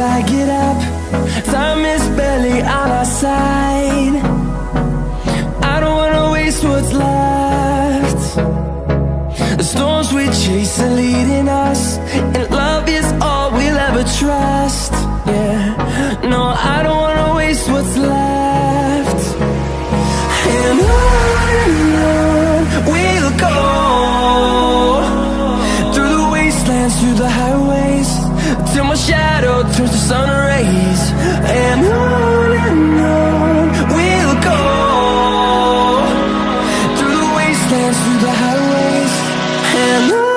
I get up. Time is barely on our side. I don't wanna waste what's left. The storms we chase are leading us, and love is all we'll ever trust. Yeah, no, I don't wanna waste what's left. And on we'll go, through the wastelands, through the highways, till my shadow turns to sun rays. And on we'll go, through the wastelands, through the highways, and on we'll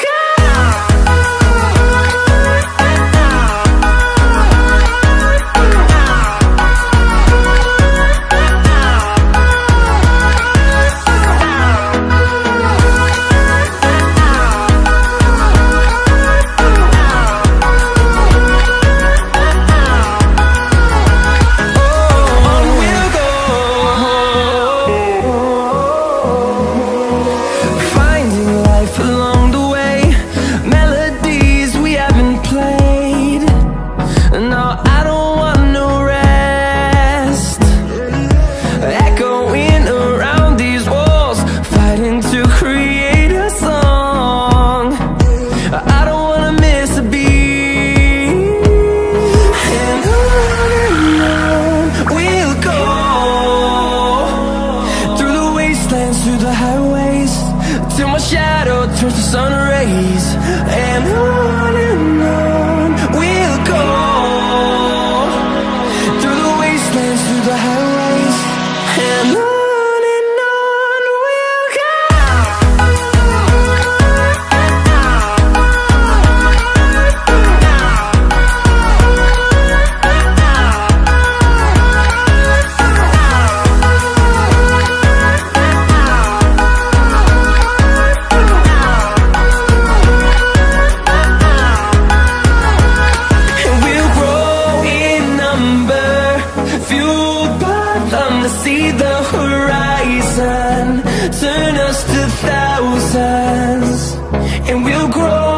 go. Through the highways, till my shadow turns to sun rays. And on we'll go, through the wastelands, through the highways, and on we'll go. See the horizon turn us to thousands, and we'll grow